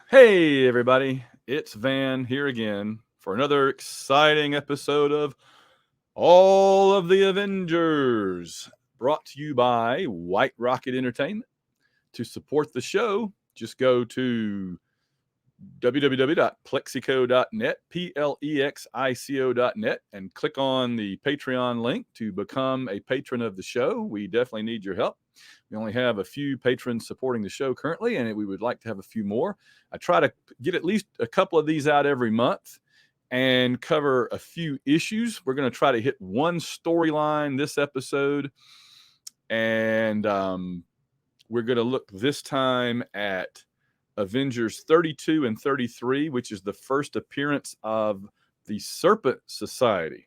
Hey, everybody. It's Van here again for another exciting episode of All of the Avengers, brought to you by White Rocket Entertainment. To support the show, just go to www.plexico.net, plexico.net, and click on the Patreon link to become a patron of the show. We definitely need your help. We only have a few patrons supporting the show currently, and we would like to have a few more. I try to get at least a couple of these out every month and cover a few issues. We're going to try to hit one storyline this episode, and we're going to look this time at Avengers 32 and 33, which is the first appearance of the Serpent Society.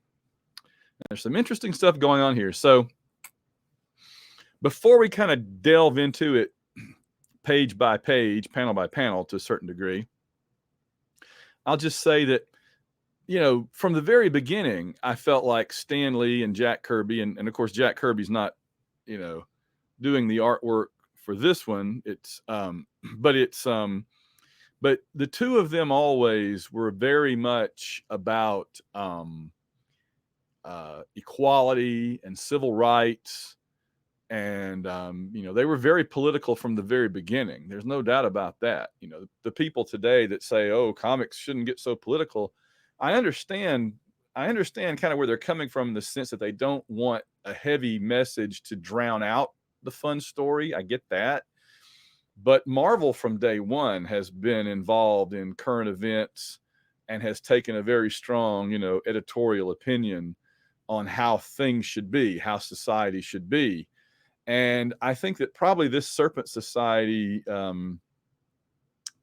There's some interesting stuff going on here. So before we kind of delve into it page by page, panel by panel to a certain degree, I'll just say that, from the very beginning, I felt like Stan Lee and Jack Kirby, and of course, Jack Kirby's not, doing the artwork for this one. But but the two of them always were very much about equality and civil rights. And, they were very political from the very beginning. There's no doubt about that. The people today that say, oh, comics shouldn't get so political. I understand. I understand kind of where they're coming from in the sense that they don't want a heavy message to drown out the fun story. I get that. But Marvel from day one has been involved in current events and has taken a very strong, editorial opinion on how things should be, how society should be. And I think that probably this Serpent Society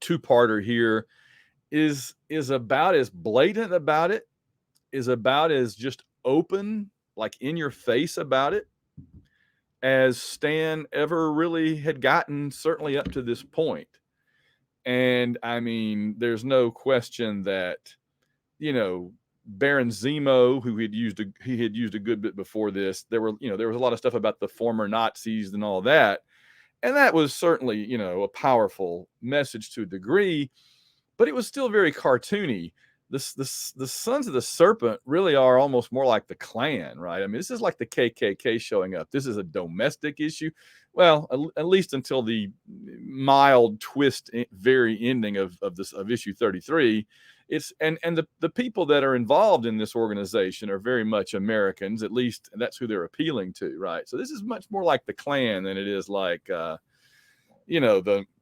two-parter here is about as blatant about it, is about as just open, like in your face about it, as Stan ever really had gotten, certainly up to this point. And I mean, there's no question that, Baron Zemo, who he had used a good bit before this, there was a lot of stuff about the former Nazis and all that. And that was certainly, a powerful message to a degree, but it was still very cartoony. The Sons of the Serpent really are almost more like the Klan, right? I mean, this is like the KKK showing up. This is a domestic issue. Well, at least until the mild twist, very ending of issue 33. It's and the people that are involved in this organization are very much Americans. At least that's who they're appealing to, right? So this is much more like the Klan than it is like the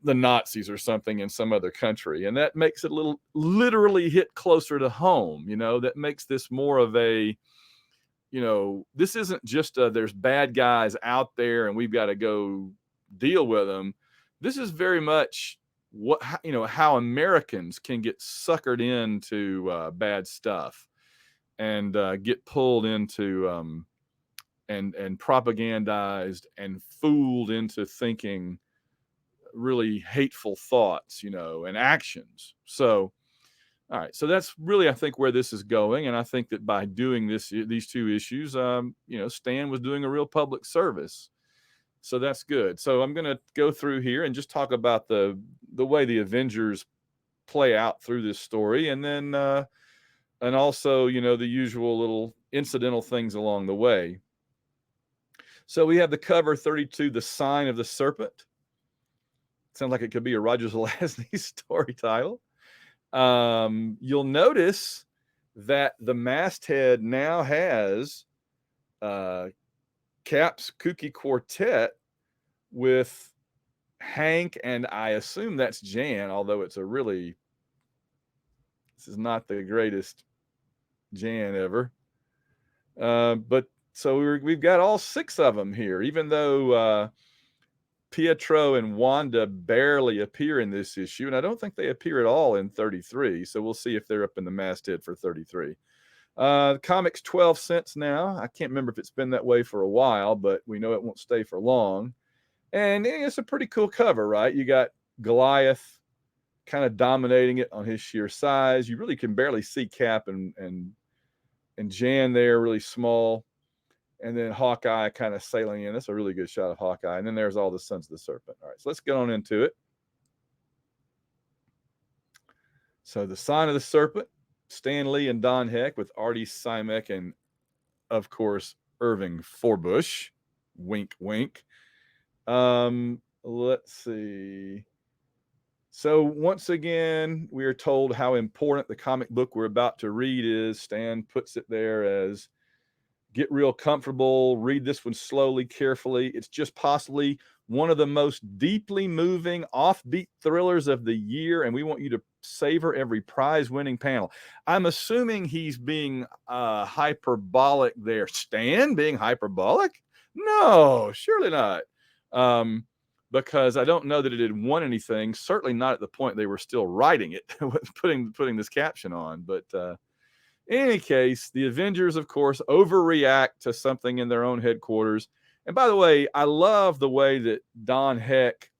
Nazis or something in some other country. And that makes it a little literally hit closer to home. That makes this more of a, this isn't just there's bad guys out there and we've got to go deal with them. This is very much how Americans can get suckered into bad stuff and get pulled into and propagandized and fooled into thinking really hateful thoughts, and actions. So, all right. So that's really, I think, where this is going. And I think that by doing these two issues, Stan was doing a real public service. So that's good. So I'm going to go through here and just talk about the way the Avengers play out through this story. And then, and also, the usual little incidental things along the way. So we have the cover 32, The Sign of the Serpent. Sounds like it could be a Roger Zelazny story title. You'll notice that the masthead now has Cap's Kooky Quartet with Hank, and I assume that's Jan, although this is not the greatest Jan ever. But so we've got all six of them here, even though Pietro and Wanda barely appear in this issue, and I don't think they appear at all in 33, so we'll see if they're up in the masthead for 33. Comics 12 cents now. I can't remember if it's been that way for a while, but we know it won't stay for long. And it's a pretty cool cover, right? You got Goliath kind of dominating it on his sheer size. You really can barely see Cap and Jan there, really small. And then Hawkeye kind of sailing in. That's a really good shot of Hawkeye. And then there's all the Sons of the Serpent. All right, so let's get on into it. So the Sign of the Serpent, Stan Lee and Don Heck with Artie Simek and, of course, Irving Forbush. Wink, wink. Let's see. So once again, we are told how important the comic book we're about to read is. Stan puts it there as, get real comfortable, read this one slowly, carefully. It's just possibly one of the most deeply moving, offbeat thrillers of the year, and we want you to savor every prize-winning panel. I'm assuming he's being hyperbolic there. Stan being hyperbolic? No, surely not. Because I don't know that it had won anything. Certainly not at the point they were still writing it, putting this caption on. But in any case, the Avengers, of course, overreact to something in their own headquarters. And by the way, I love the way that Don Heck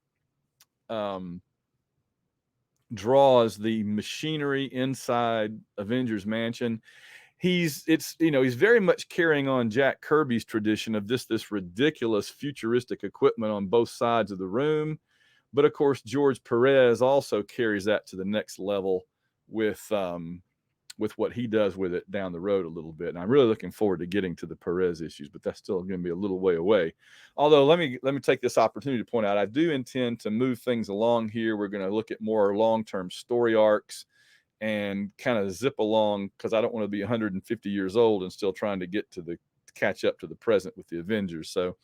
draws the machinery inside Avengers Mansion. He's very much carrying on Jack Kirby's tradition of this ridiculous futuristic equipment on both sides of the room. But of course, George Perez also carries that to the next level with what he does with it down the road a little bit. And I'm really looking forward to getting to the Perez issues, but that's still going to be a little way away. Although let me take this opportunity to point out, I do intend to move things along here. We're going to look at more long-term story arcs and kind of zip along, because I don't want to be 150 years old and still trying to catch up to the present with the Avengers. So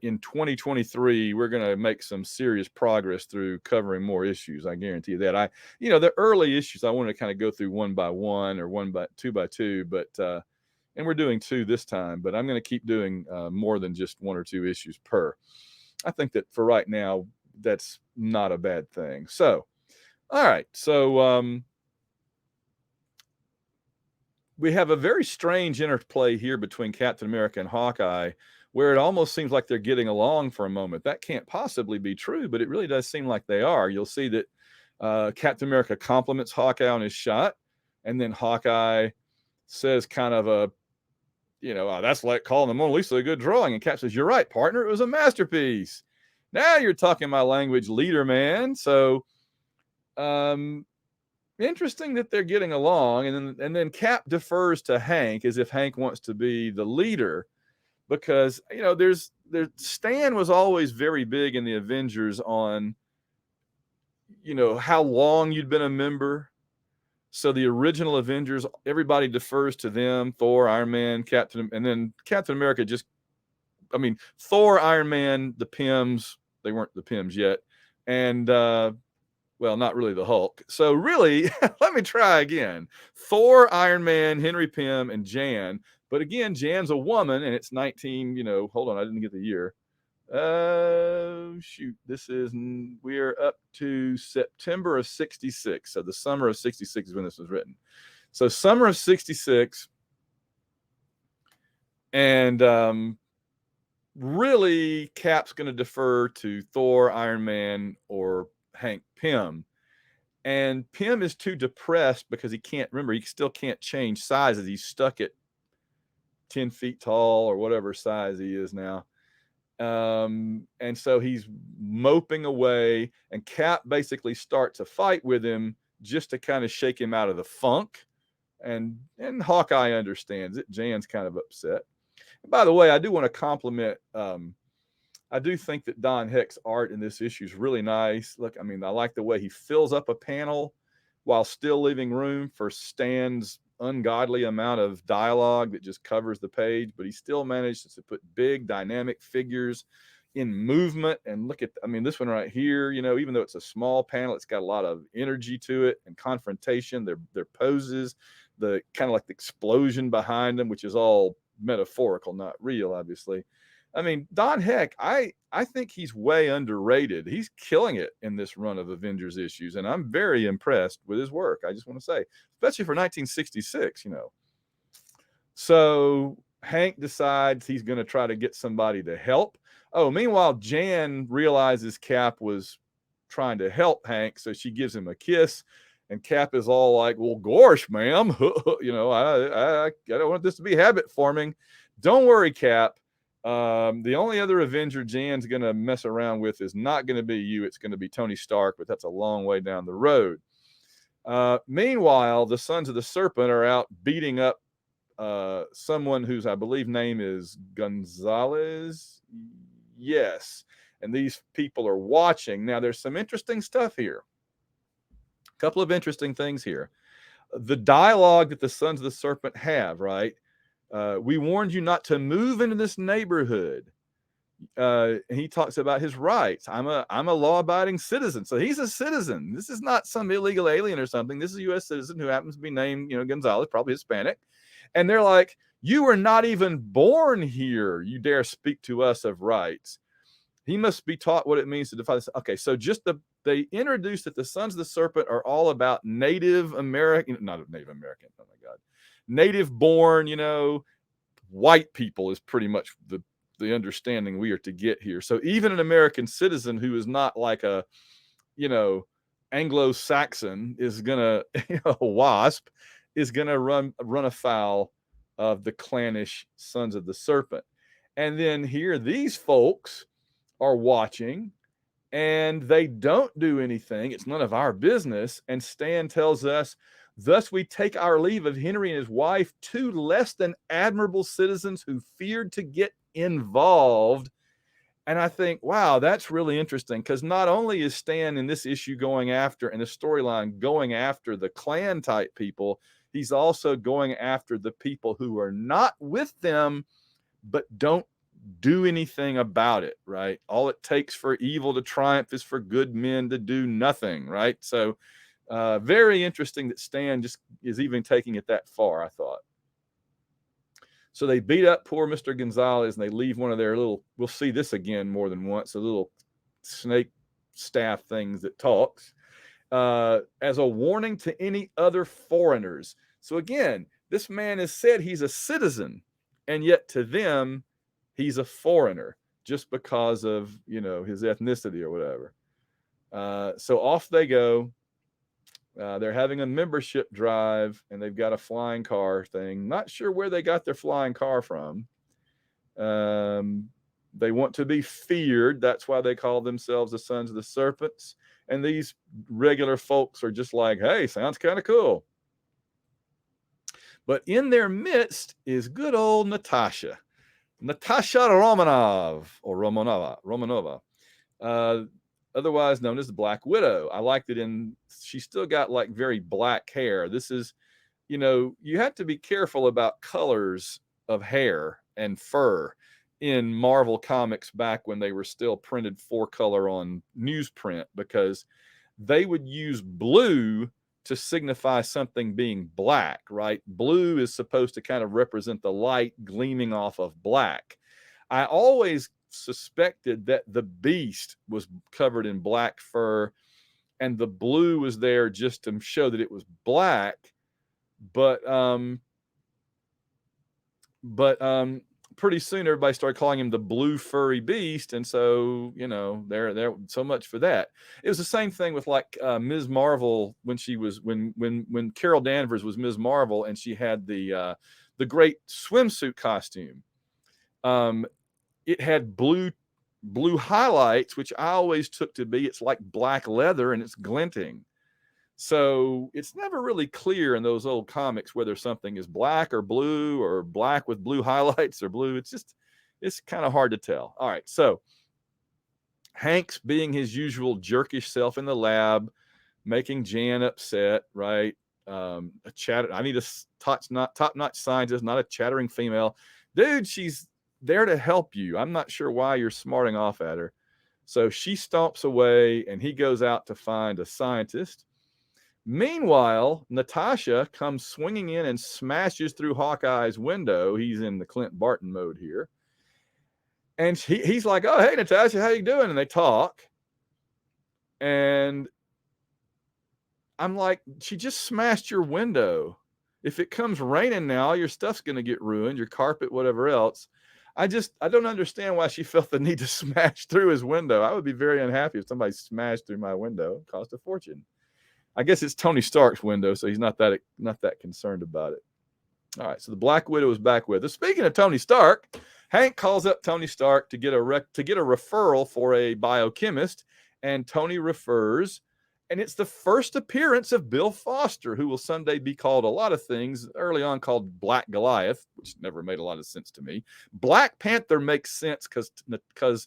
in 2023, we're going to make some serious progress through covering more issues. I guarantee you that. The early issues I want to kind of go through one by one or two by two, but and we're doing two this time, but I'm going to keep doing more than just one or two issues per. I think that for right now, that's not a bad thing. So, all right. So we have a very strange interplay here between Captain America and Hawkeye, where it almost seems like they're getting along for a moment. That can't possibly be true, but it really does seem like they are. You'll see that Captain America compliments Hawkeye on his shot, and then Hawkeye says kind of that's like calling the Mona Lisa a good drawing. And Cap says, "You're right, partner. It was a masterpiece." Now you're talking my language, leader man. So interesting that they're getting along. And then Cap defers to Hank as if Hank wants to be the leader. Because, Stan was always very big in the Avengers on, how long you'd been a member. So the original Avengers, everybody defers to them, Thor, Iron Man, and then Captain America Thor, Iron Man, the Pims, they weren't the Pims yet. And, not really the Hulk. So really, let me try again. Thor, Iron Man, Henry Pym, and Jan. But again, Jan's a woman, and it's 19, hold on, I didn't get the year. Shoot, we are up to September of 66. So the summer of 66 is when this was written. So summer of 66. And really, Cap's going to defer to Thor, Iron Man, or Hank Pym. And Pym is too depressed because he still can't change sizes. He's stuck at 10 feet tall or whatever size he is now. And so he's moping away, and Cap basically starts a fight with him just to kind of shake him out of the funk. And Hawkeye understands it. Jan's kind of upset. And by the way, I do want to compliment, I do think that Don Heck's art in this issue is really nice. Look, I like the way he fills up a panel while still leaving room for Stan's ungodly amount of dialogue that just covers the page, but he still managed to put big dynamic figures in movement. And look at, this one right here, even though it's a small panel, it's got a lot of energy to it and confrontation. Their poses, the kind of like the explosion behind them, which is all metaphorical, not real, obviously. Don Heck, I think he's way underrated. He's killing it in this run of Avengers issues, and I'm very impressed with his work. I just want to say, especially for 1966, So Hank decides he's going to try to get somebody to help. Oh, meanwhile, Jan realizes Cap was trying to help Hank, so she gives him a kiss, and Cap is all like, "Well, gosh, ma'am, I don't want this to be habit forming. Don't worry, Cap. The only other Avenger Jan's going to mess around with is not going to be you. It's going to be Tony Stark, but that's a long way down the road." Meanwhile, the Sons of the Serpent are out beating up someone whose, I believe, name is Gonzalez. Yes. And these people are watching. Now, there's some interesting stuff here. A couple of interesting things here. The dialogue that the Sons of the Serpent have, right? We warned you not to move into this neighborhood. And he talks about his rights. I'm a law-abiding citizen. So he's a citizen. This is not some illegal alien or something. This is a U.S. citizen who happens to be named, Gonzalez, probably Hispanic. And they're like, you were not even born here. You dare speak to us of rights. He must be taught what it means to defy this. Okay, so they introduced that the Sons of the Serpent are all about Native American, not Native American, oh my God, native born, white people is pretty much the understanding we are to get here. So even an American citizen who is not like a, Anglo-Saxon is gonna, a wasp is gonna run afoul of the clannish Sons of the Serpent. And then here these folks are watching and they don't do anything. It's none of our business. And Stan tells us, thus we take our leave of Henry and his wife, two less than admirable citizens who feared to get involved. And I think, wow, that's really interesting, because not only is Stan in this issue going after, and the storyline going after the Klan type people, he's also going after the people who are not with them, but don't do anything about it, right? All it takes for evil to triumph is for good men to do nothing, right? So very interesting that Stan just is even taking it that far, I thought. So they beat up poor Mr. Gonzalez and they leave one of their little, we'll see this again more than once, a little snake staff things that talks as a warning to any other foreigners. So again, this man has said he's a citizen, and yet to them, he's a foreigner just because of, his ethnicity or whatever. So off they go. They're having a membership drive and they've got a flying car thing. Not sure where they got their flying car from. They want to be feared. That's why they call themselves the Sons of the Serpents. And these regular folks are just like, hey, sounds kind of cool. But in their midst is good old Natasha Romanova, otherwise known as the Black Widow. I liked it she's still got like very black hair. This is, you have to be careful about colors of hair and fur in Marvel Comics back when they were still printed 4-color on newsprint, because they would use blue to signify something being black, right? Blue is supposed to kind of represent the light gleaming off of black. I always suspected that the Beast was covered in black fur and the blue was there just to show that it was black, but pretty soon everybody started calling him the blue furry beast, and so there so much for that. It was the same thing with like Ms. Marvel when she was when Carol Danvers was Ms. Marvel and she had the great swimsuit costume. It had blue highlights, which I always took to be it's like black leather and it's glinting. So it's never really clear in those old comics whether something is black or blue or black with blue highlights or blue. It's kind of hard to tell. All right. So Hank's being his usual jerkish self in the lab, making Jan upset, right? I need a top-notch scientist, not a chattering female. Dude, she's there to help you. I'm not sure why you're smarting off at her. So she stomps away and he goes out to find a scientist. Meanwhile, Natasha comes swinging in and smashes through Hawkeye's window. He's in the Clint Barton mode here. And he's like, oh, hey, Natasha, how you doing? And they talk. And I'm like, she just smashed your window. If it comes raining now, your stuff's going to get ruined, your carpet, whatever else. I don't understand why she felt the need to smash through his window. I would be very unhappy if somebody smashed through my window. It cost a fortune. I guess it's Tony Stark's window, so he's not that concerned about it. All right, so the Black Widow is back with us. Speaking of Tony Stark, Hank calls up Tony Stark to get a referral for a biochemist, and Tony refers, And it's the first appearance of Bill Foster, who will someday be called a lot of things, early on called Black Goliath, which never made a lot of sense to me. Black Panther makes sense because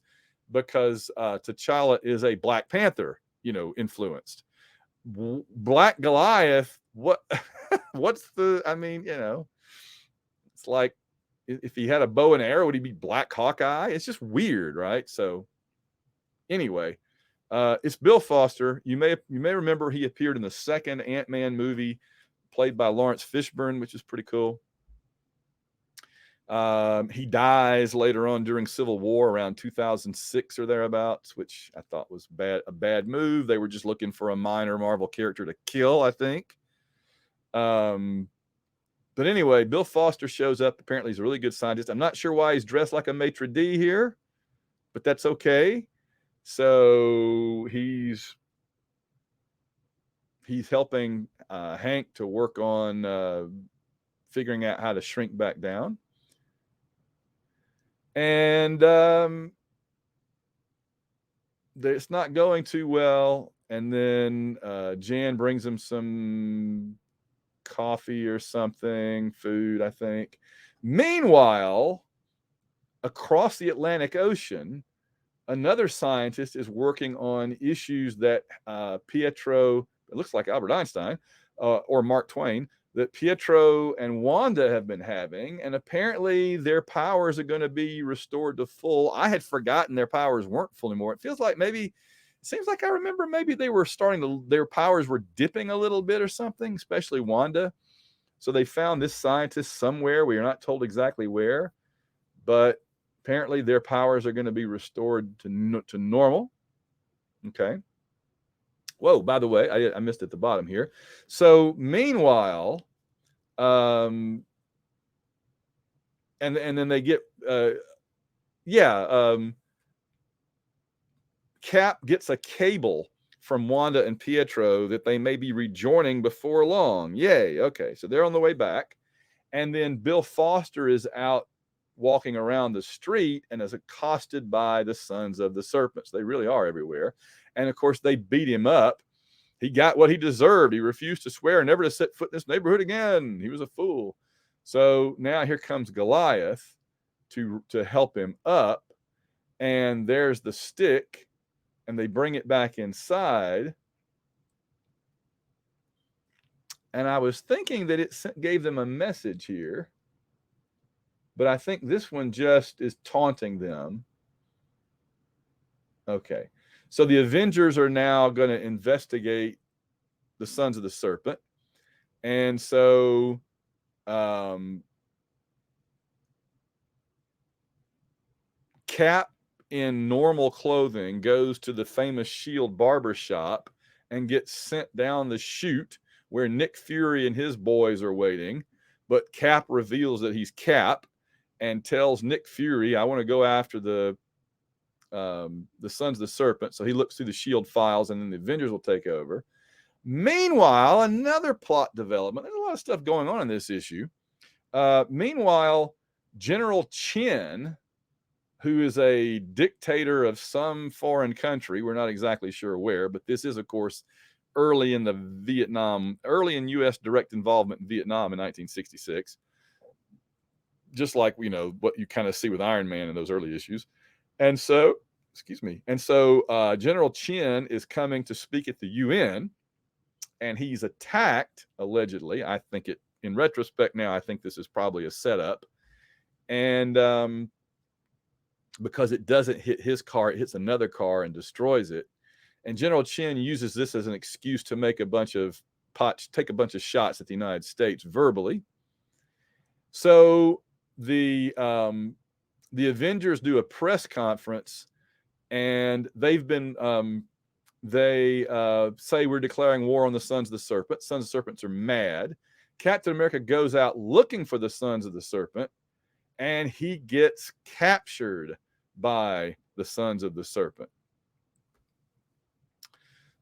T'Challa is a Black Panther, influenced. Black Goliath, what's it's like, if he had a bow and arrow, would he be Black Hawkeye? It's just weird, right? So anyway, it's Bill Foster. You may remember he appeared in the second Ant-Man movie, played by Lawrence Fishburne, which is pretty cool. He dies later on during Civil War around 2006 or thereabouts, which I thought was a bad move. They were just looking for a minor Marvel character to kill, I think. But anyway, Bill Foster shows up. Apparently he's a really good scientist. I'm not sure why he's dressed like a maitre d' here, but that's okay. So he's helping Hank to work on figuring out how to shrink back down. And it's not going too well. And then Jan brings him some coffee or something, food, I think. Meanwhile, across the Atlantic Ocean, another scientist is working on issues that Pietro, it looks like Albert Einstein, or Mark Twain, that Pietro and Wanda have been having. And apparently their powers are going to be restored to full. I had forgotten their powers weren't full anymore. It feels like it seems like I remember maybe they were their powers were dipping a little bit or something, especially Wanda. So they found this scientist somewhere. We are not told exactly where, but apparently their powers are going to be restored to normal. Okay. Whoa, by the way, I missed at the bottom here. So meanwhile, and then they get, Cap gets a cable from Wanda and Pietro that they may be rejoining before long. Yay. Okay. So they're on the way back. And then Bill Foster is out walking around the street and is accosted by the Sons of the Serpents. They really are everywhere. And of course, they beat him up. He got what he deserved. He refused to swear never to set foot in this neighborhood again. He was a fool. So now here comes Goliath to help him up. And there's the stick. And they bring it back inside. And I was thinking that it gave them a message here. But I think this one just is taunting them. Okay. So the Avengers are now going to investigate the Sons of the Serpent. And so Cap, in normal clothing, goes to the famous Shield barber shop and gets sent down the chute where Nick Fury and his boys are waiting. But Cap reveals that he's Cap and tells Nick Fury, I want to go after the Sons of the Serpent. So he looks through the Shield files, and then the Avengers will take over. Meanwhile, another plot development. There's a lot of stuff going on in this issue. Meanwhile, General Chen, who is a dictator of some foreign country, we're not exactly sure where, but this is, of course, early in U.S. direct involvement in Vietnam in 1966. Just like, what you kind of see with Iron Man in those early issues. And so, General Chen is coming to speak at the UN, and he's attacked, allegedly. I think in retrospect now, I think this is probably a setup. And because it doesn't hit his car, it hits another car and destroys it. And General Chen uses this as an excuse to take a bunch of shots at the United States verbally. So the Avengers do a press conference, and they've been they say we're declaring war on the Sons of the Serpent. Sons of the Serpents are mad. Captain America goes out looking for the Sons of the Serpent, and he gets captured by the Sons of the Serpent.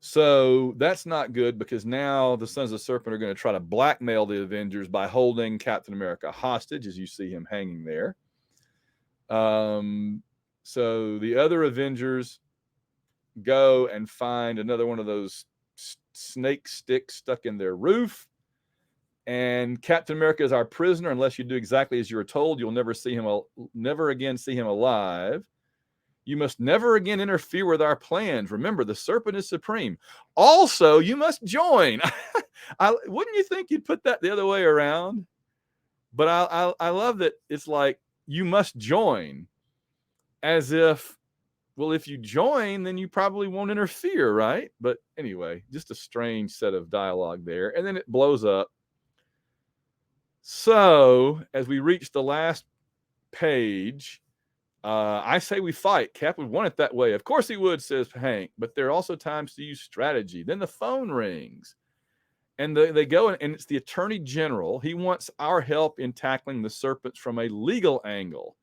So that's not good, because now the Sons of the Serpent are going to try to blackmail the Avengers by holding Captain America hostage, as you see him hanging there. So the other Avengers go and find another one of those snake stick stuck in their roof. And Captain America is our prisoner unless you do exactly as you were told. You'll never again see him alive. You must never again interfere with our plans. Remember, the Serpent is supreme. Also, you must join. Wouldn't you think you'd put that the other way around? But I love that it's like, you must join, as if, well, if you join, then you probably won't interfere, right? But anyway, just a strange set of dialogue there. And then it blows up. So as we reach the last page, I say we fight. Cap would want it that way. Of course he would, says Hank, but there are also times to use strategy. Then the phone rings, and they go, and it's the Attorney General. He wants our help in tackling the Serpents from a legal angle.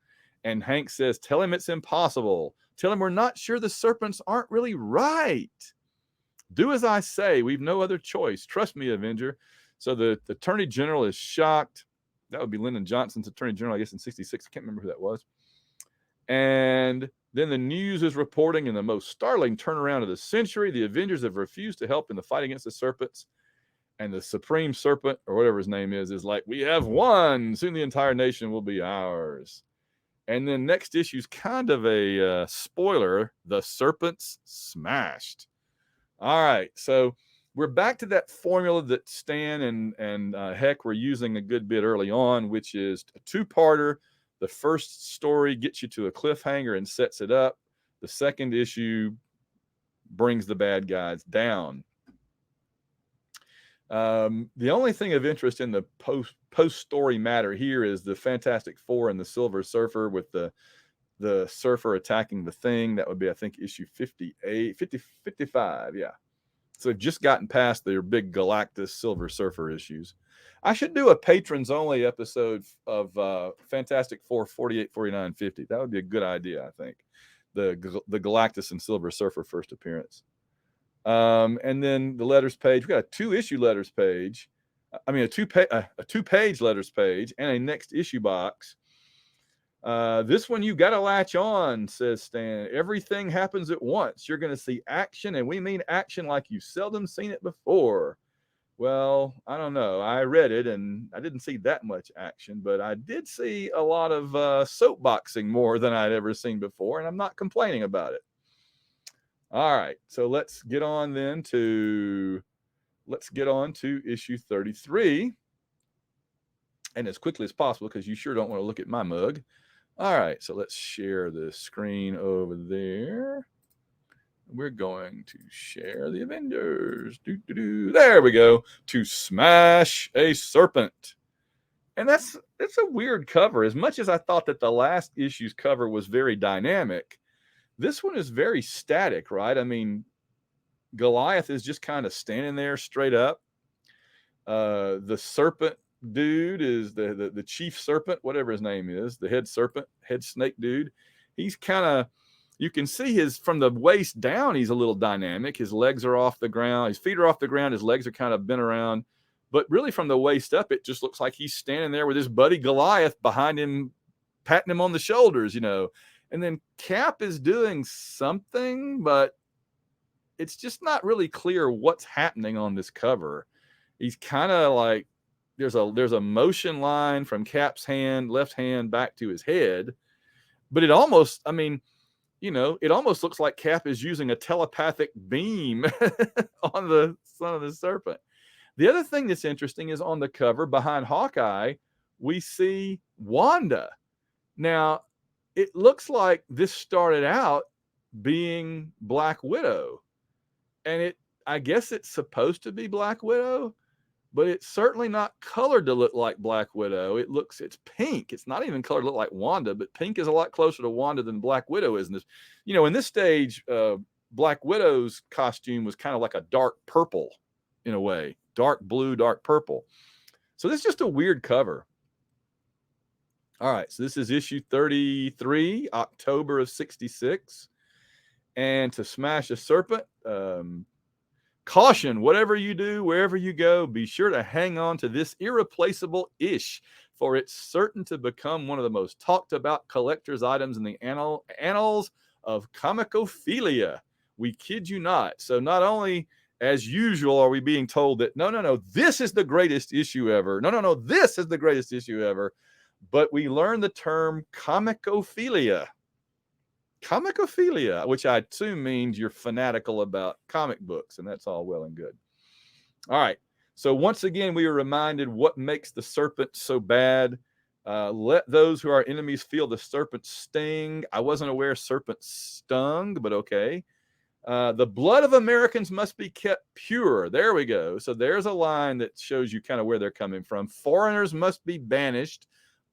And Hank says, tell him it's impossible. Tell him we're not sure the Serpents aren't really right. Do as I say. We've no other choice. Trust me, Avenger. So the Attorney General is shocked. That would be Lyndon Johnson's Attorney General, I guess, in 66. I can't remember who that was. And then the news is reporting, in the most startling turnaround of the century, the Avengers have refused to help in the fight against the Serpents. And the Supreme Serpent, or whatever his name is like, we have won. Soon the entire nation will be ours. And then next issue's kind of a spoiler. The Serpent's smashed. All right, so we're back to that formula that Stan and Heck were using a good bit early on, which is a two-parter. The first story gets you to a cliffhanger and sets it up. The second issue brings the bad guys down. The only thing of interest in the post-story matter here is the Fantastic Four and the Silver Surfer, with the Surfer attacking the Thing. That would be, I think, issue 55, yeah. So they've just gotten past their big Galactus Silver Surfer issues. I should do a patrons only episode of Fantastic Four 48, 49, 50. That would be a good idea, I think. The Galactus and Silver Surfer first appearance. And then the letters page. We got a 2-issue letters page. I mean, a two-page letters page and a next issue box. This one you got to latch on, says Stan. Everything happens at once. You're going to see action, and we mean action like you've seldom seen it before. Well, I don't know. I read it, and I didn't see that much action, but I did see a lot of soapboxing, more than I'd ever seen before, and I'm not complaining about it. All right, so let's get on to issue 33, and as quickly as possible, because you sure don't want to look at my mug. All right, so let's share the screen over there. We're going to share the Avengers. There we go. To smash a serpent. And it's a weird cover. As much as I thought that the last issue's cover was very dynamic, this one is very static, right? I mean, Goliath is just kind of standing there straight up. The serpent dude is the chief serpent, whatever his name is, the head snake dude. He's kind of, you can see from the waist down, he's a little dynamic. His legs are off the ground. His feet are off the ground. His legs are kind of bent around. But really from the waist up, it just looks like he's standing there with his buddy Goliath behind him, patting him on the shoulders, you know. And then Cap is doing something, but it's just not really clear what's happening on this cover. He's kind of like, there's a motion line from Cap's left hand back to his head. But it almost, I mean, you know, it almost looks like Cap is using a telepathic beam on the son of the serpent. The other thing that's interesting is on the cover behind Hawkeye, we see Wanda. Now, it looks like this started out being Black Widow. And I guess it's supposed to be Black Widow, but it's certainly not colored to look like Black Widow. It's pink. It's not even colored to look like Wanda, but pink is a lot closer to Wanda than Black Widow is. And in this stage, Black Widow's costume was kind of like a dark purple in a way, dark blue, dark purple. So this is just a weird cover. All right, so this is issue 33, October of 66. And to smash a serpent, caution, whatever you do, wherever you go, be sure to hang on to this irreplaceable ish, for it's certain to become one of the most talked about collector's items in the annals of comicophilia. We kid you not. So not only as usual, are we being told that, no, this is the greatest issue ever. No, this is the greatest issue ever. But we learn the term comicophilia. Comicophilia, which I assume means you're fanatical about comic books, and that's all well and good. All right. So once again, we are reminded what makes the serpent so bad. Let those who are enemies feel the serpent sting. I wasn't aware serpent stung, but okay. The blood of Americans must be kept pure. There we go. So there's a line that shows you kind of where they're coming from. Foreigners must be banished.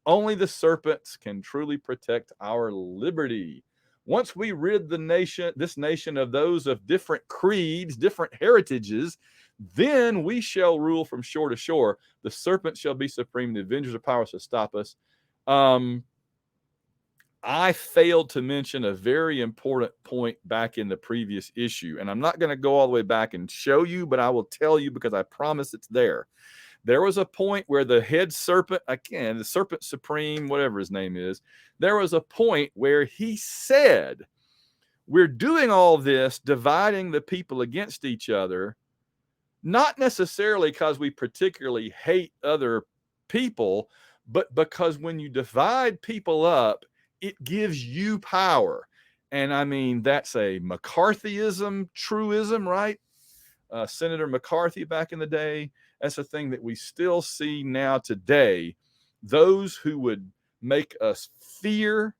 Only the serpents can truly protect our liberty. Once we rid this nation of those of different creeds, different heritages, then we shall rule from shore to shore. The serpent shall be supreme. The Avengers are powerless to stop us. I failed to mention a very important point back in the previous issue, and I'm not going to go all the way back and show you, but I will tell you because I promise it's there. There was a point where the head serpent, again, the serpent supreme, whatever his name is, there was a point where he said, we're doing all this, dividing the people against each other, not necessarily because we particularly hate other people, but because when you divide people up, it gives you power. And I mean, that's a McCarthyism, truism, right? Senator McCarthy back in the day. That's a thing that we still see now today. Those who would make us fear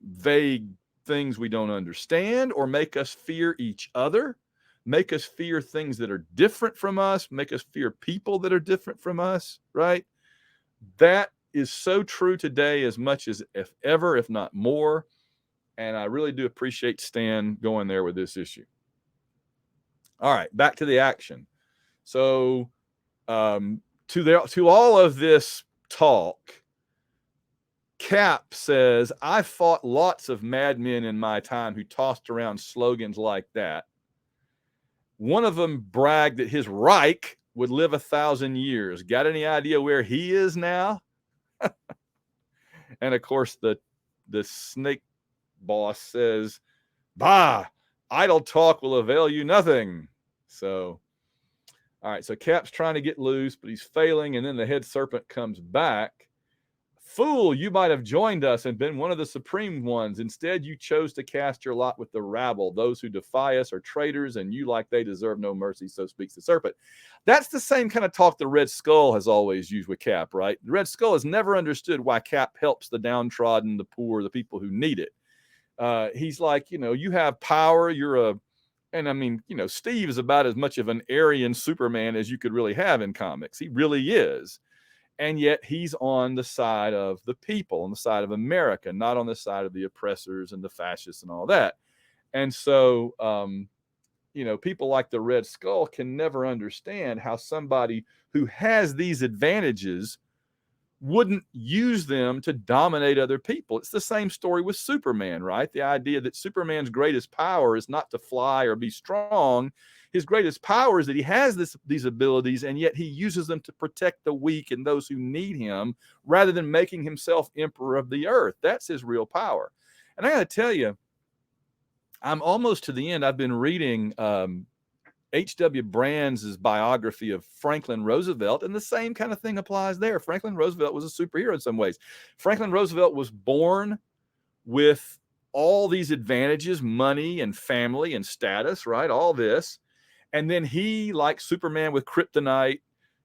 vague things we don't understand, or make us fear each other, make us fear things that are different from us, make us fear people that are different from us, right? That is so true today as much as if ever, if not more. And I really do appreciate Stan going there with this issue. All right, back to the action. So to all of this talk, Cap says, I fought lots of madmen in my time who tossed around slogans like that. One of them bragged that his Reich would live 1,000 years. Got any idea where he is now? And of course, the snake boss says, bah, idle talk will avail you nothing. So, all right, so Cap's trying to get loose, but he's failing, and then the head serpent comes back. Fool, you might have joined us and been one of the supreme ones. Instead, you chose to cast your lot with the rabble. Those who defy us are traitors, and you like they deserve no mercy, so speaks the serpent. That's the same kind of talk the Red Skull has always used with Cap, right? The Red Skull has never understood why Cap helps the downtrodden, the poor, the people who need it. He's like, you have power, and I mean, Steve is about as much of an Aryan Superman as you could really have in comics. He really is. And yet he's on the side of the people, on the side of America, not on the side of the oppressors and the fascists and all that. And so, people like the Red Skull can never understand how somebody who has these advantages wouldn't use them to dominate other people. It's the same story with Superman, right? The idea that Superman's greatest power is not to fly or be strong. His greatest power is that he has these abilities, and yet he uses them to protect the weak and those who need him, rather than making himself emperor of the earth. That's his real power. And I got to tell you, I'm almost to the end. I've been reading H.W. Brands' biography of Franklin Roosevelt, and the same kind of thing applies there. Franklin Roosevelt was a superhero in some ways. Franklin Roosevelt was born with all these advantages, money and family and status, right? All this. And then he, like Superman with kryptonite,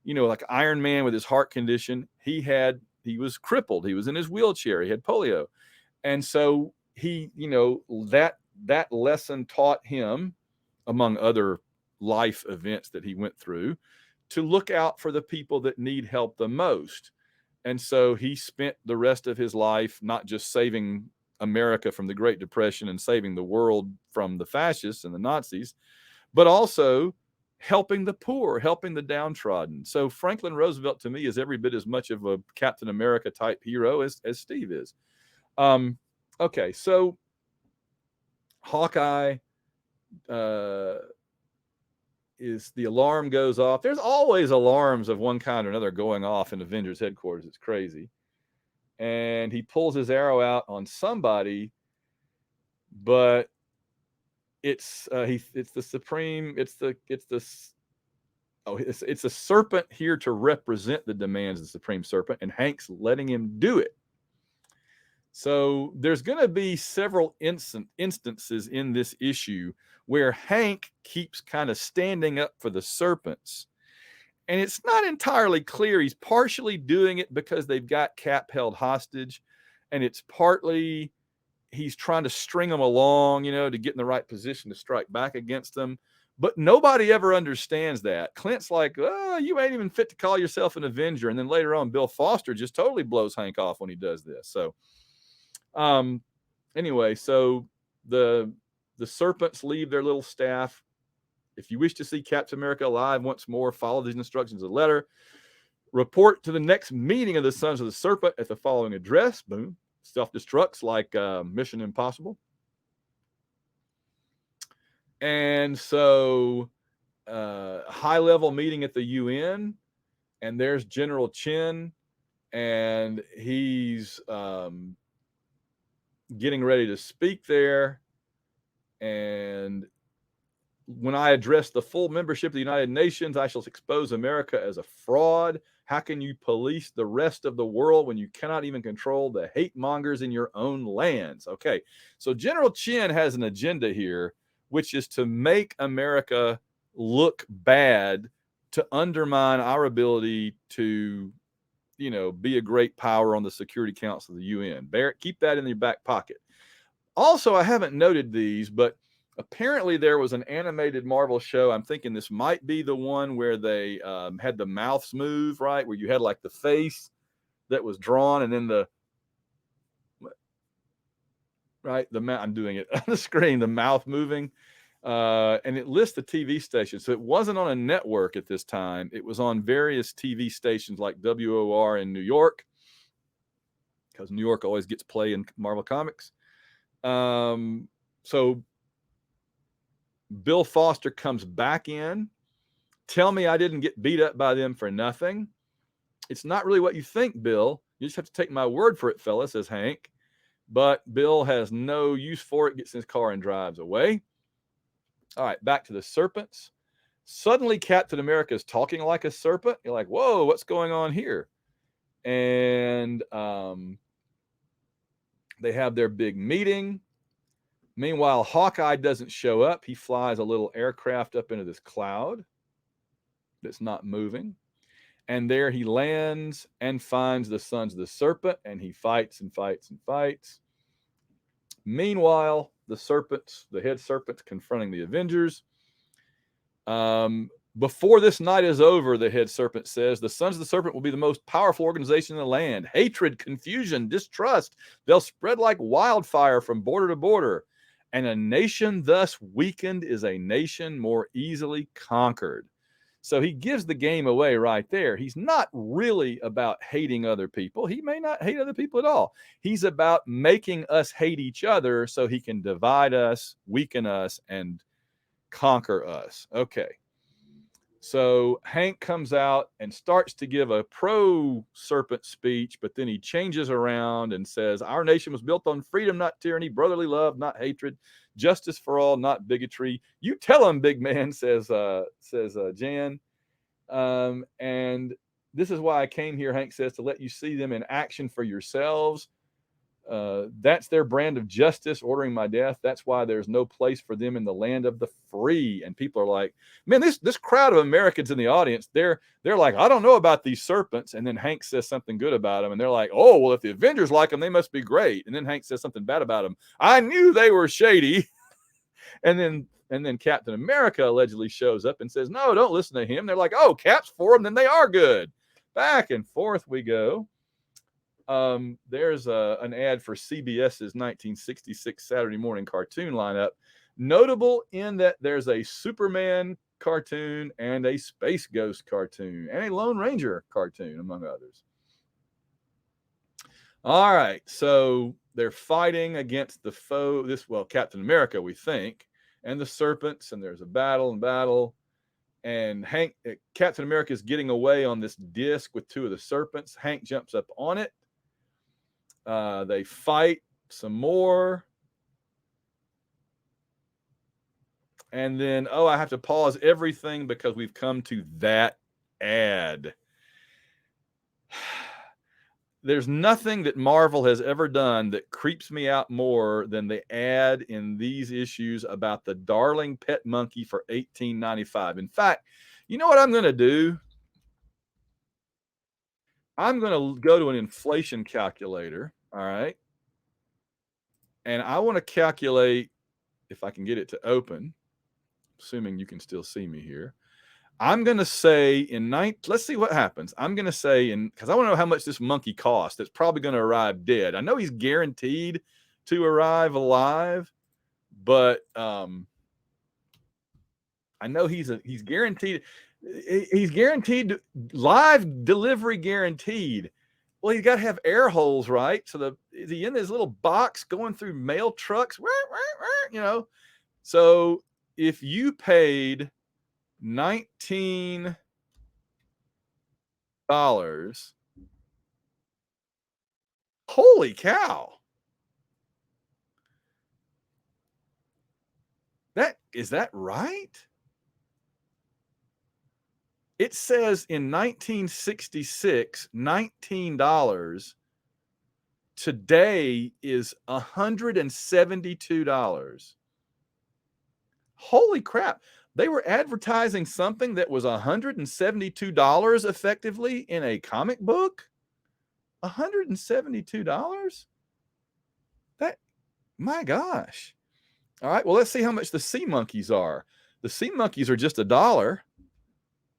like Iron Man with his heart condition, he was crippled. He was in his wheelchair. He had polio. And so he, that lesson taught him, among other life events that he went through, to look out for the people that need help the most. And so he spent the rest of his life not just saving America from the Great Depression and saving the world from the fascists and the Nazis, but also helping the poor, helping the downtrodden. So Franklin Roosevelt, to me, is every bit as much of a Captain America type hero as Steve is. Okay, so Hawkeye, is the alarm goes off. There's always alarms of one kind or another going off in Avengers headquarters. It's crazy. And he pulls his arrow out on somebody, but it's the Supreme. It's a serpent here to represent the demands of the Supreme Serpent, and Hank's letting him do it. So there's going to be several instances in this issue where Hank keeps kind of standing up for the serpents. And it's not entirely clear. He's partially doing it because they've got Cap held hostage, and it's partly he's trying to string them along, to get in the right position to strike back against them. But nobody ever understands that. Clint's like, oh, you ain't even fit to call yourself an Avenger. And then later on, Bill Foster just totally blows Hank off when he does this. So anyway, so the serpents leave their little staff. If you wish to see Captain America alive once more, follow these instructions of the letter. Report to the next meeting of the Sons of the Serpent at the following address. Boom. Self-destructs like Mission Impossible. And so high-level meeting at the UN, and there's General Chin, and he's getting ready to speak there. And when I address the full membership of the United Nations, I shall expose America as a fraud. How can you police the rest of the world when you cannot even control the hate mongers in your own lands? Okay, so General Chin has an agenda here, which is to make America look bad, to undermine our ability to, be a great power on the Security Council of the UN. Barrett, keep that in your back pocket. Also, I haven't noted these, but apparently there was an animated Marvel show. I'm thinking this might be the one where they had the mouths move, right? Where you had like the face that was drawn and then I'm doing it on the screen, the mouth moving. And it lists the TV station. So it wasn't on a network at this time. It was on various TV stations like WOR in New York, because New York always gets play in Marvel Comics. So Bill Foster comes back in. Tell me I didn't get beat up by them for nothing. It's not really what you think, Bill. You just have to take my word for it, fella, says Hank. But Bill has no use for it, gets in his car and drives away. All right, back to the serpents. Suddenly, Captain America is talking like a serpent. You're like, whoa, what's going on here? And they have their big meeting. Meanwhile, Hawkeye doesn't show up. He flies a little aircraft up into this cloud that's not moving. And there he lands and finds the Sons of the Serpent, and he fights and fights and fights. Meanwhile, the head serpent's confronting the Avengers. Before this night is over, the head serpent says, the Sons of the Serpent will be the most powerful organization in the land. Hatred, confusion, distrust, they'll spread like wildfire from border to border. And a nation thus weakened is a nation more easily conquered. So he gives the game away right there. He's not really about hating other people. He may not hate other people at all. He's about making us hate each other so he can divide us, weaken us, and conquer us. Okay. So Hank comes out and starts to give a pro-serpent speech, but then he changes around and says, our nation was built on freedom, not tyranny, brotherly love, not hatred, justice for all, not bigotry. You tell him, big man, says Jan. And this is why I came here, Hank says, to let you see them in action for yourselves. That's their brand of justice, ordering my death. That's why there's no place for them in the land of the free. And people are like, man, this crowd of Americans in the audience, they're like, I don't know about these serpents. And then Hank says something good about them. And they're like, oh, well, if the Avengers like them, they must be great. And then Hank says something bad about them. I knew they were shady. and then Captain America allegedly shows up and says, no, don't listen to him. They're like, oh, Cap's for them, then they are good. Back and forth we go. There's an ad for CBS's 1966 Saturday morning cartoon lineup, notable in that there's a Superman cartoon and a Space Ghost cartoon and a Lone Ranger cartoon, among others. All right, so they're fighting against the foe, Captain America, we think, and the serpents, and there's a battle, and Captain America is getting away on this disc with two of the serpents. Hank jumps up on it. They fight some more. And then, oh, I have to pause everything because we've come to that ad. There's nothing that Marvel has ever done that creeps me out more than the ad in these issues about the darling pet monkey for $18.95. In fact, you know what I'm going to do? I'm going to go to an inflation calculator, all right? And I want to calculate, if I can get it to open, assuming you can still see me here. I'm going to say let's see what happens. I'm going to say because I want to know how much this monkey costs. It's probably going to arrive dead. I know he's guaranteed to arrive alive, but I know he's guaranteed. He's guaranteed live delivery guaranteed. Well, he's got to have air holes, right? So is he in this little box going through mail trucks? You know, so if you paid $19, holy cow! Is that right? It says in 1966, $19. Today is $172. Holy crap. They were advertising something that was $172 effectively in a comic book? $172? My gosh. All right, well, let's see how much the sea monkeys are. The sea monkeys are just $1.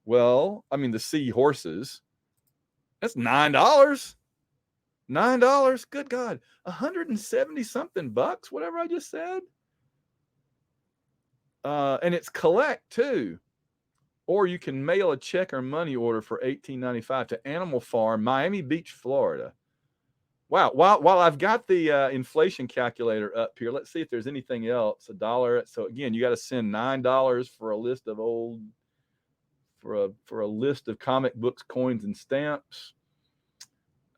Well, I mean, the sea horses. That's $9. $9. Good God. 170 something bucks, whatever I just said. And it's collect too. Or you can mail a check or money order for $18.95 to Animal Farm, Miami Beach, Florida. Wow. While I've got the inflation calculator up here, let's see if there's anything else. $1. So again, you got to send $9 for a list of for a list of comic books, coins, and stamps.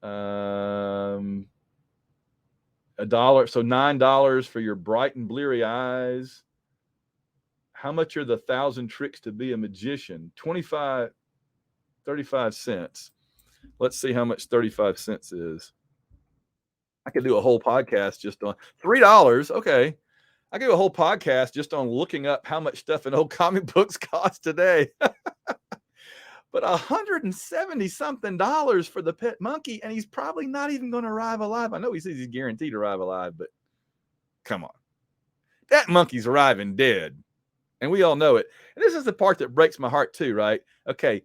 $1. So $9 for your bright and bleary eyes. How much are the 1,000 tricks to be a magician? 35 cents. Let's see how much 35 cents is. I could do a whole podcast just on $3. Okay. I could do a whole podcast just on looking up how much stuff in old comic books cost today. But 170 something dollars for the pet monkey, and he's probably not even going to arrive alive. I know he says he's guaranteed to arrive alive, but come on. That monkey's arriving dead. And we all know it. And this is the part that breaks my heart too, right? Okay.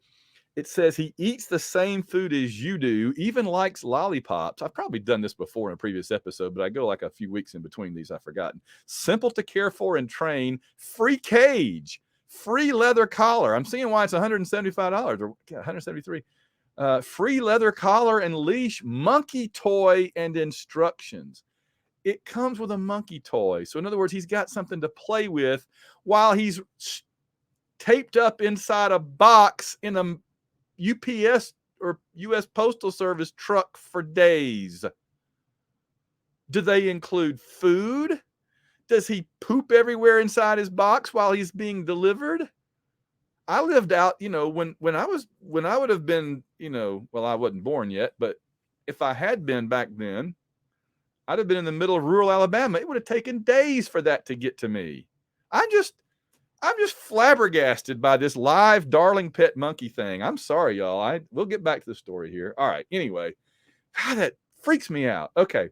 It says he eats the same food as you do, even likes lollipops. I've probably done this before in a previous episode, but I go like a few weeks in between these. I've forgotten. Simple to care for and train. Free cage. Free leather collar. I'm seeing why it's $175 or $173. Free leather collar and leash, monkey toy, and instructions. It comes with a monkey toy. So in other words, he's got something to play with while he's taped up inside a box in a UPS or US Postal Service truck for days. Do they include food? Does he poop everywhere inside his box while he's being delivered? I lived out, when I would have been, well, I wasn't born yet, but if I had been back then, I'd have been in the middle of rural Alabama. It would have taken days for that to get to me. I'm just flabbergasted by this live darling pet monkey thing. I'm sorry, y'all. We'll get back to the story here. All right. Anyway, God, that freaks me out. Okay.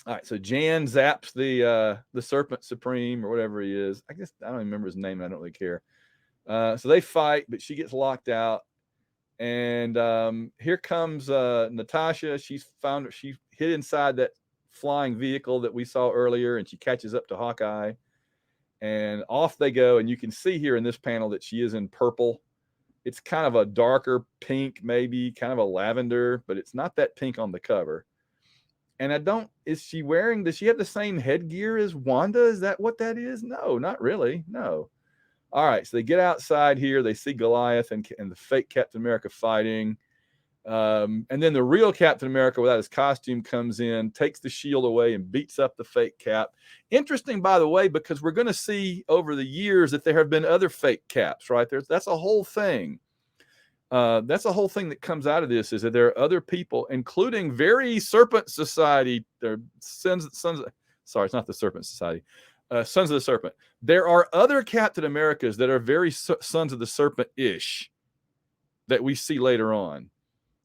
All right. So Jan zaps the Serpent Supreme or whatever he is. I guess I don't even remember his name. I don't really care. So they fight, but she gets locked out. And here comes Natasha. She hid inside that flying vehicle that we saw earlier, and she catches up to Hawkeye. And off they go. And you can see here in this panel that she is in purple. It's kind of a darker pink, maybe kind of a lavender, but it's not that pink on the cover. And does she have the same headgear as Wanda? Is that what that is? No, not really. No. All right. So they get outside here. They see Goliath and the fake Captain America fighting. And then the real Captain America without his costume comes in, takes the shield away, and beats up the fake Cap. Interesting, by the way, because we're going to see over the years that there have been other fake Caps, right? That's a whole thing. That's a whole thing that comes out of this, is that there are other people, including very Serpent Society, sorry, it's not the Serpent Society, Sons of the Serpent. There are other Captain Americas that are very Sons of the Serpent-ish that we see later on.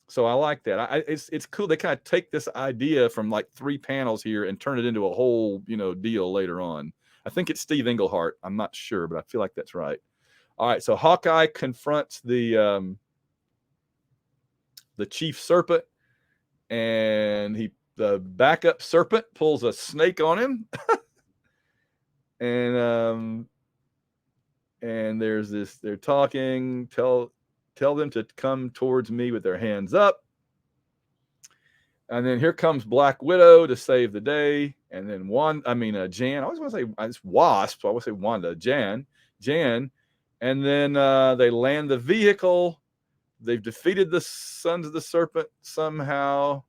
So I like that. It's cool. They kind of take this idea from like 3 panels here and turn it into a whole, deal later on. I think it's Steve Englehart. I'm not sure, but I feel like that's right. All right. So Hawkeye confronts the Chief Serpent, and the backup Serpent pulls a snake on him. and there's this, they're talking, tell them to come towards me with their hands up. And then here comes Black Widow to save the day. And then Jan. I always want to say it's Wasp. So I always say Wanda. Jan. And then they land the vehicle. They've defeated the Sons of the Serpent somehow.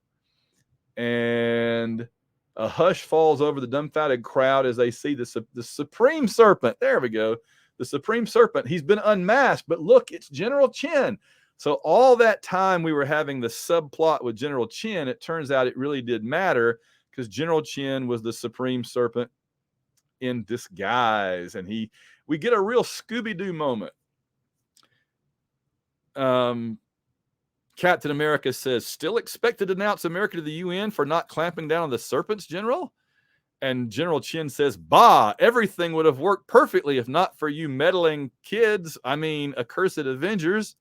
And a hush falls over the dumbfounded crowd as they see the Supreme Serpent. There we go. The Supreme Serpent. He's been unmasked, but look, it's General Chin. So all that time we were having the subplot with General Chin, it turns out it really did matter, because General Chin was the Supreme Serpent in disguise. And we get a real Scooby-Doo moment. Captain America says, still expect to denounce America to the UN for not clamping down on the Serpents, General? And General Chin says, bah, everything would have worked perfectly if not for you meddling kids. Accursed Avengers.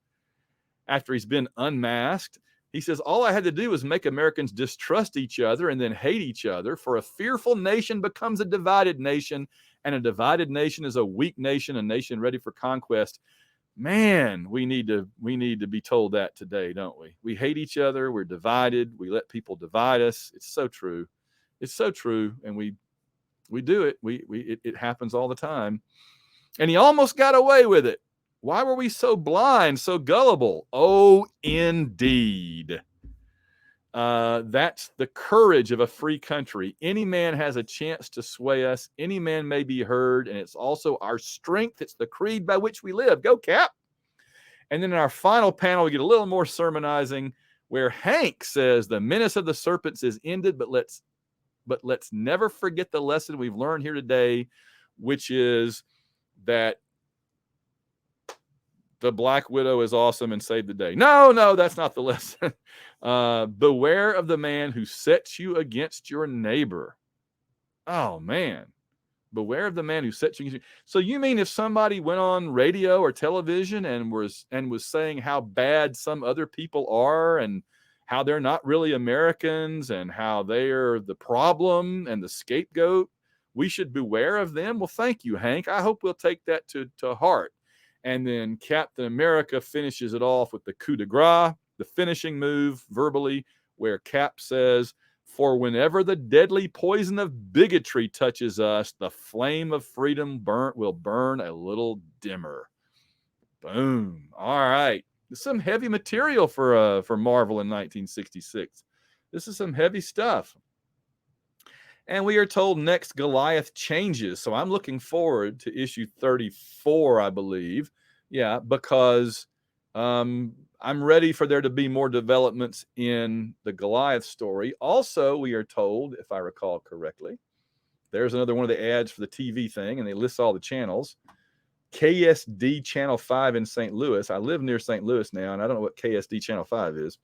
After he's been unmasked, he says, all I had to do was make Americans distrust each other and then hate each other, for a fearful nation becomes a divided nation, and a divided nation is a weak nation, a nation ready for conquest. Man, we need to be told that today, don't we? We hate each other. We're divided. We let people divide us. It's so true. It's so true. And we do it. It happens all the time. And he almost got away with it. Why were we so blind, so gullible? Oh, indeed. That's the courage of a free country. Any man has a chance to sway us. Any man may be heard, and it's also our strength. It's the creed by which we live. Go, Cap. And then in our final panel, we get a little more sermonizing, where Hank says the menace of the serpents is ended, but let's never forget the lesson we've learned here today, which is that the Black Widow is awesome and saved the day. No, that's not the lesson. Beware of the man who sets you against your neighbor. Oh, man. Beware of the man who sets you against you. So you mean if somebody went on radio or television and was saying how bad some other people are and how they're not really Americans and how they're the problem and the scapegoat, we should beware of them? Well, thank you, Hank. I hope we'll take that to heart. And then Captain America finishes it off with the coup de grace, the finishing move verbally, where Cap says, for whenever the deadly poison of bigotry touches us, the flame of freedom will burn a little dimmer. Boom. All right. This is some heavy material for Marvel in 1966. This is some heavy stuff. And we are told next Goliath changes. So I'm looking forward to issue 34, I believe. Yeah, because I'm ready for there to be more developments in the Goliath story. Also, we are told, if I recall correctly, there's another one of the ads for the TV thing, and they list all the channels. KSD Channel 5 in St. Louis. I live near St. Louis now, and I don't know what KSD Channel 5 is.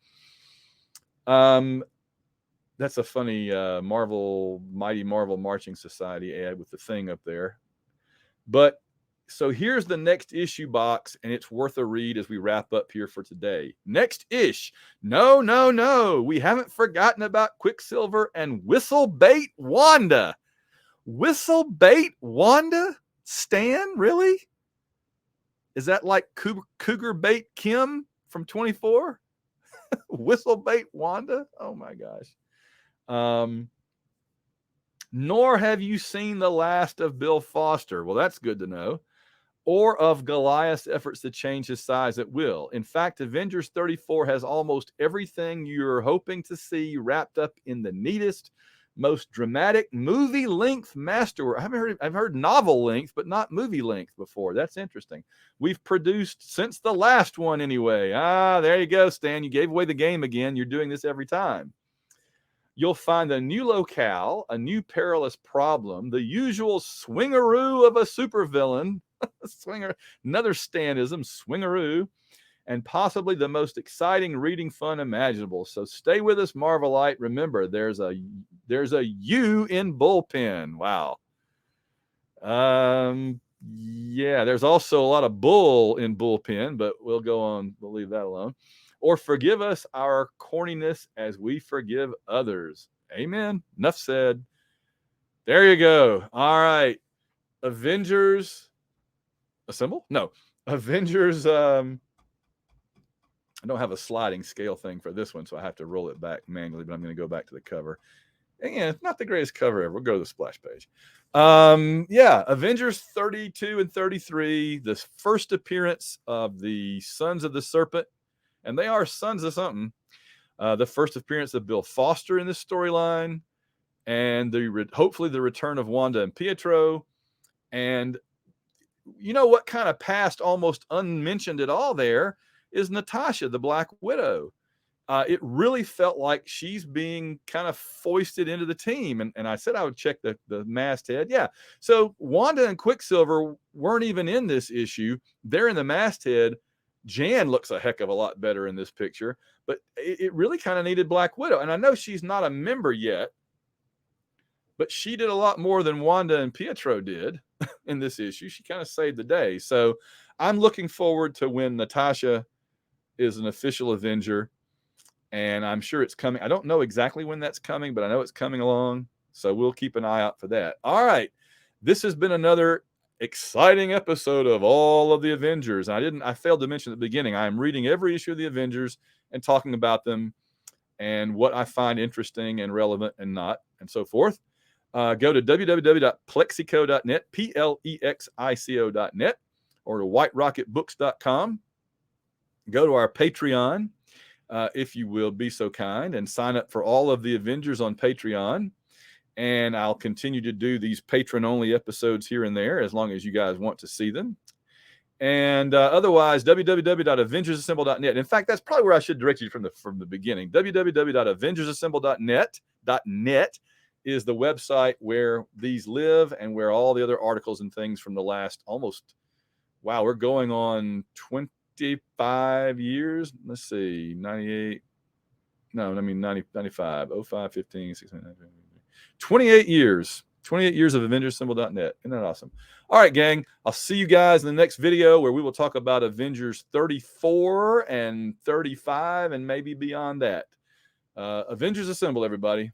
That's a funny Mighty Marvel Marching Society ad with the thing up there. But so here's the next issue box, and it's worth a read as we wrap up here for today. Next ish. No. We haven't forgotten about Quicksilver and Whistlebait Wanda. Whistlebait Wanda? Stan, really? Is that like Cougar Bait Kim from 24? Whistlebait Wanda? Oh my gosh. Nor have you seen the last of Bill Foster. Well, that's good to know. or of Goliath's efforts to change his size at will. In fact, Avengers 34 has almost everything you're hoping to see wrapped up in the neatest, most dramatic movie-length masterwork. I've heard novel length, but not movie length before. That's interesting. We've produced since the last one anyway. There you go, Stan. You gave away the game again. You're doing this every time. You'll find a new locale, a new perilous problem, the usual swingaroo of a supervillain, another Stanism, swingaroo, and possibly the most exciting reading fun imaginable. So stay with us, Marvelite. Remember, there's a U in bullpen. Wow. Yeah, there's also a lot of bull in bullpen, but we'll go on. We'll leave that alone. Or forgive us our corniness as we forgive others. Amen. Enough said. There you go. All right. Avengers Assemble? No. Avengers. I don't have a sliding scale thing for this one, so I have to roll it back manually, but I'm going to go back to the cover. Again, it's not the greatest cover ever. We'll go to the splash page. Yeah, Avengers 32 and 33, the first appearance of the Sons of the Serpent, and they are sons of something. The first appearance of Bill Foster in this storyline, and hopefully the return of Wanda and Pietro. And you know what kind of passed almost unmentioned at all there is Natasha, the Black Widow. It really felt like she's being kind of foisted into the team. And I said I would check the masthead. Yeah. So Wanda and Quicksilver weren't even in this issue. They're in the masthead. Jan looks a heck of a lot better in this picture, but it really kind of needed Black Widow. And I know she's not a member yet, but she did a lot more than Wanda and Pietro did in this issue. She kind of saved the day. So I'm looking forward to when Natasha is an official Avenger. And I'm sure it's coming. I don't know exactly when that's coming, but I know it's coming along. So we'll keep an eye out for that. All right. This has been another exciting episode of all of the Avengers. I failed to mention at the beginning, I am reading every issue of the Avengers and talking about them and what I find interesting and relevant and not, and so forth. Go to www.plexico.net, plexico.net, or to whiterocketbooks.com. Go to our Patreon. If you will be so kind and sign up for all of the Avengers on Patreon. And I'll continue to do these patron-only episodes here and there as long as you guys want to see them. And otherwise, www.avengersassemble.net. In fact, that's probably where I should direct you from the beginning. www.avengersassemble.net is the website where these live and where all the other articles and things from the last we're going on 25 years. Let's see, 98. No, I mean 90, 95, 05, 15, 16, 19, 28 years. 28 years of AvengersAssemble.net. Isn't that awesome? All right, gang. I'll see you guys in the next video where we will talk about Avengers 34 and 35 and maybe beyond that. Avengers Assemble, everybody.